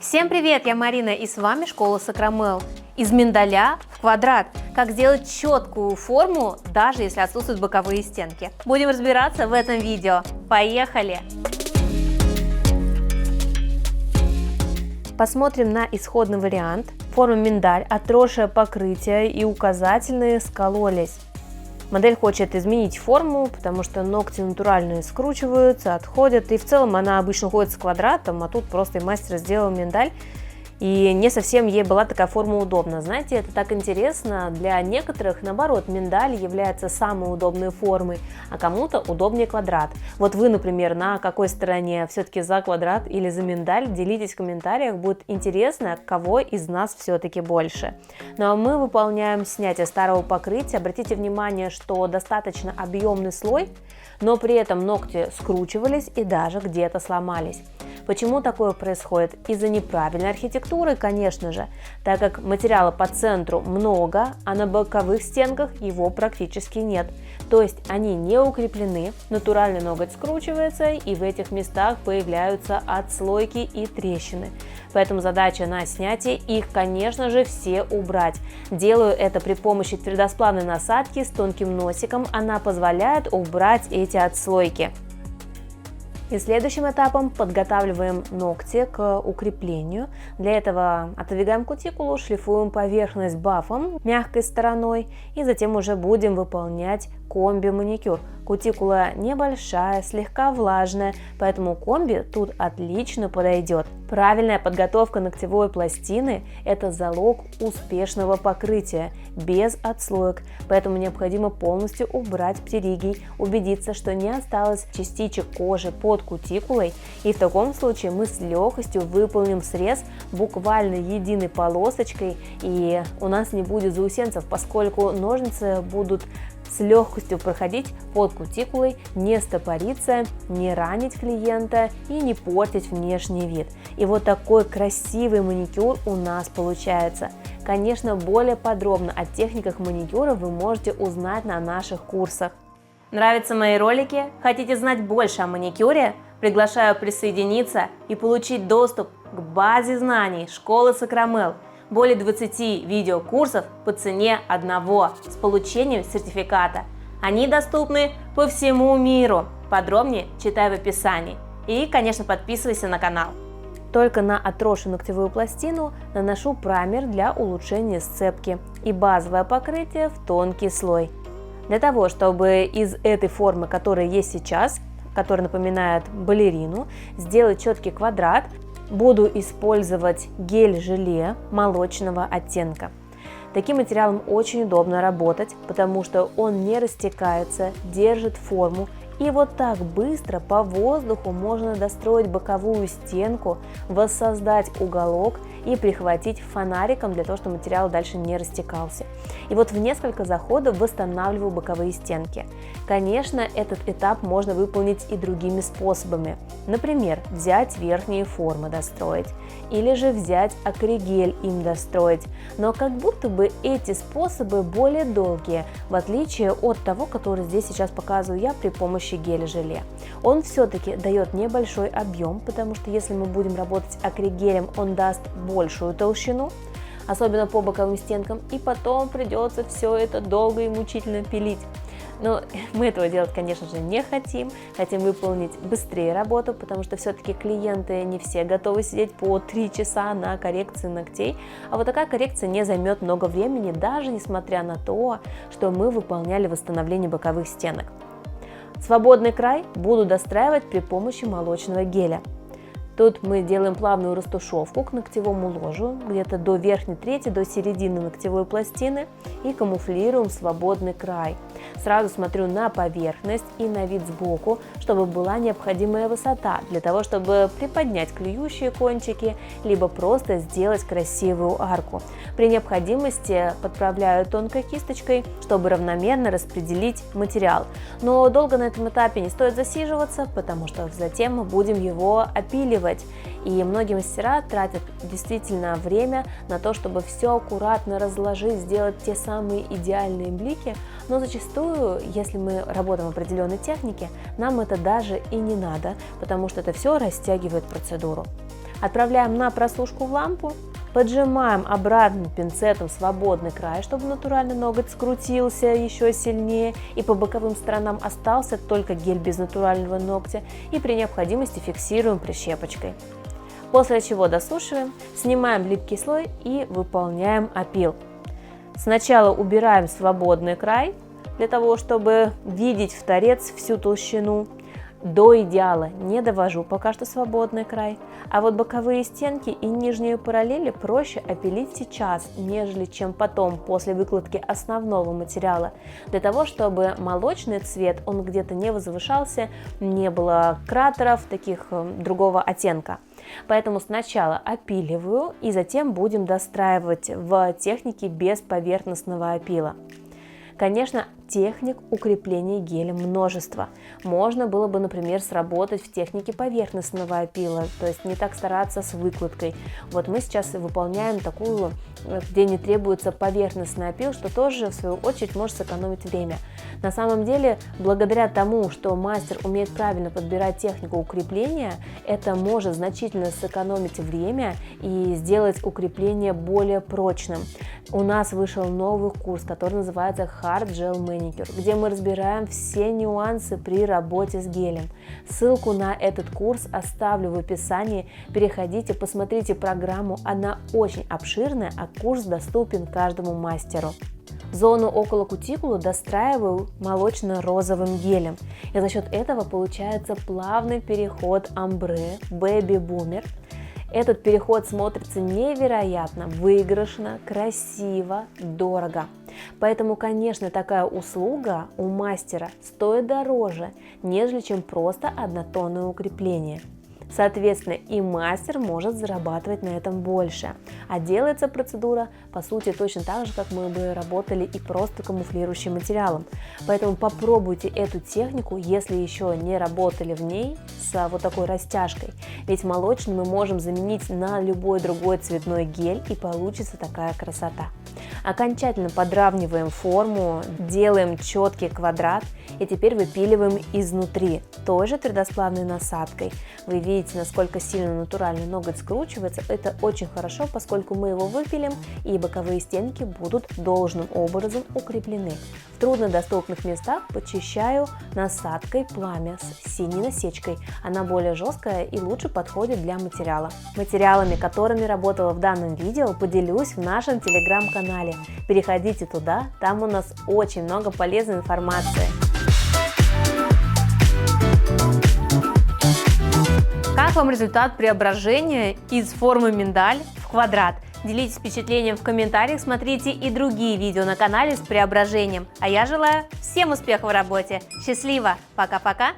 Всем привет, я Марина и с вами школа Сакрамел. Из миндаля в квадрат. Как сделать четкую форму, даже если отсутствуют боковые стенки. Будем разбираться в этом видео. Поехали! Посмотрим на исходный вариант. Форма миндаль, отросшее покрытие и указательные скололись. Модель хочет изменить форму, потому что ногти натуральные скручиваются, отходят, и в целом она обычно ходит с квадратом, а тут просто мастер сделал миндаль, и не совсем ей была такая форма удобна. Знаете, это так интересно, для некоторых, наоборот, миндаль является самой удобной формой, а кому-то удобнее квадрат. Вот вы, например, на какой стороне, все-таки за квадрат или за миндаль, делитесь в комментариях, будет интересно, кого из нас все-таки больше. Ну а мы выполняем снятие старого покрытия. Обратите внимание, что достаточно объемный слой, но при этом ногти скручивались и даже где-то сломались. Почему такое происходит? Из-за неправильной архитектуры, конечно же, так как материала по центру много, а на боковых стенках его практически нет. То есть они не укреплены, натуральный ноготь скручивается, и в этих местах появляются отслойки и трещины. Поэтому задача на снятие их, конечно же, все убрать. Делаю это при помощи твердосплавной насадки с тонким носиком, она позволяет убрать эти отслойки. И следующим этапом подготавливаем ногти к укреплению. Для этого отодвигаем кутикулу, шлифуем поверхность бафом мягкой стороной и затем уже будем выполнять комби-маникюр. Кутикула небольшая, слегка влажная, поэтому комби тут отлично подойдет. Правильная подготовка ногтевой пластины – это залог успешного покрытия, без отслоек, поэтому необходимо полностью убрать птеригий, убедиться, что не осталось частичек кожи под кутикулой, и в таком случае мы с легкостью выполним срез буквально единой полосочкой, и у нас не будет заусенцев, поскольку ножницы будут с легкостью проходить под кутикулой, не стопориться, не ранить клиента и не портить внешний вид. И вот такой красивый маникюр у нас получается. Конечно, более подробно о техниках маникюра вы можете узнать на наших курсах. Нравятся мои ролики? Хотите знать больше о маникюре? Приглашаю присоединиться и получить доступ к базе знаний школы Сакрамел. Более 20 видеокурсов по цене одного с получением сертификата. Они доступны по всему миру. Подробнее читай в описании. И, конечно, подписывайся на канал. Только на отросшую ногтевую пластину наношу праймер для улучшения сцепки и базовое покрытие в тонкий слой. Для того, чтобы из этой формы, которая есть сейчас, которая напоминает балерину, сделать четкий квадрат, буду использовать гель-желе молочного оттенка. Таким материалом очень удобно работать, потому что он не растекается, держит форму, и вот так быстро по воздуху можно достроить боковую стенку, воссоздать уголок и прихватить фонариком для того, чтобы материал дальше не растекался. И вот в несколько заходов восстанавливаю боковые стенки. Конечно, этот этап можно выполнить и другими способами. Например, взять верхние формы достроить, или же взять акригель им достроить. Но как будто бы эти способы более долгие, в отличие от того, который здесь сейчас показываю я при помощи геля-желе. Он все-таки дает небольшой объем, потому что если мы будем работать акригелем, он даст большую толщину, особенно по боковым стенкам, и потом придется все это долго и мучительно пилить. Но мы этого делать, конечно же, не хотим. Хотим выполнить быстрее работу, потому что все-таки клиенты не все готовы сидеть по 3 часа на коррекции ногтей. А вот такая коррекция не займет много времени, даже несмотря на то, что мы выполняли восстановление боковых стенок. Свободный край буду достраивать при помощи молочного геля. Тут мы делаем плавную растушевку к ногтевому ложу, где-то до верхней трети, до середины ногтевой пластины, и камуфлируем свободный край. Сразу смотрю на поверхность и на вид сбоку, чтобы была необходимая высота, для того, чтобы приподнять клюющие кончики, либо просто сделать красивую арку. При необходимости подправляю тонкой кисточкой, чтобы равномерно распределить материал. Но долго на этом этапе не стоит засиживаться, потому что затем мы будем его опиливать. И многие мастера тратят действительно время на то, чтобы все аккуратно разложить, сделать те самые идеальные блики, но зачастую, если мы работаем в определенной технике, нам это даже и не надо, потому что это все растягивает процедуру. Отправляем на просушку в лампу, поджимаем обратным пинцетом свободный край, чтобы натуральный ноготь скрутился еще сильнее и по боковым сторонам остался только гель без натурального ногтя, и при необходимости фиксируем прищепочкой. После чего досушиваем, снимаем липкий слой и выполняем опил. Сначала убираем свободный край, для того, чтобы видеть в торец всю толщину. До идеала не довожу пока что свободный край, а вот боковые стенки и нижние параллели проще опилить сейчас, нежели чем потом, после выкладки основного материала, для того, чтобы молочный цвет, он где-то не возвышался, не было кратеров, таких другого оттенка. Поэтому сначала опиливаю и затем будем достраивать в технике без поверхностного опила. Конечно, техник укрепления геля множество. Можно было бы, например, сработать в технике поверхностного опила, то есть не так стараться с выкладкой. Вот мы сейчас выполняем такую, где не требуется поверхностный опил, что тоже, в свою очередь, может сэкономить время. На самом деле, благодаря тому, что мастер умеет правильно подбирать технику укрепления, это может значительно сэкономить время и сделать укрепление более прочным. У нас вышел новый курс, который называется Hard Gel Manicure, где мы разбираем все нюансы при работе с гелем. Ссылку на этот курс оставлю в описании. Переходите, посмотрите программу, она очень обширная, а курс доступен каждому мастеру. Зону около кутикулы достраиваю молочно-розовым гелем, и за счет этого получается плавный переход омбре Baby Boomer. Этот переход смотрится невероятно выигрышно, красиво, дорого. Поэтому, конечно, такая услуга у мастера стоит дороже, нежели чем просто однотонное укрепление. Соответственно, и мастер может зарабатывать на этом больше. А делается процедура, по сути, точно так же, как мы бы работали и просто камуфлирующим материалом. Поэтому попробуйте эту технику, если еще не работали в ней с вот такой растяжкой. Ведь молочный мы можем заменить на любой другой цветной гель, и получится такая красота. Окончательно подравниваем форму, делаем четкий квадрат и теперь выпиливаем изнутри, той же твердосплавной насадкой. Вы видите, насколько сильно натуральный ноготь скручивается. Это очень хорошо, поскольку мы его выпилим, и боковые стенки будут должным образом укреплены. В труднодоступных местах почищаю насадкой пламя с синей насечкой. Она более жесткая и лучше подходит для материала. Материалами, которыми работала в данном видео, поделюсь в нашем телеграм-канале. Переходите туда, там у нас очень много полезной информации. Как вам результат преображения из формы миндаль в квадрат? Делитесь впечатлением в комментариях, смотрите и другие видео на канале с преображением. А я желаю всем успехов в работе. Счастливо! Пока-пока!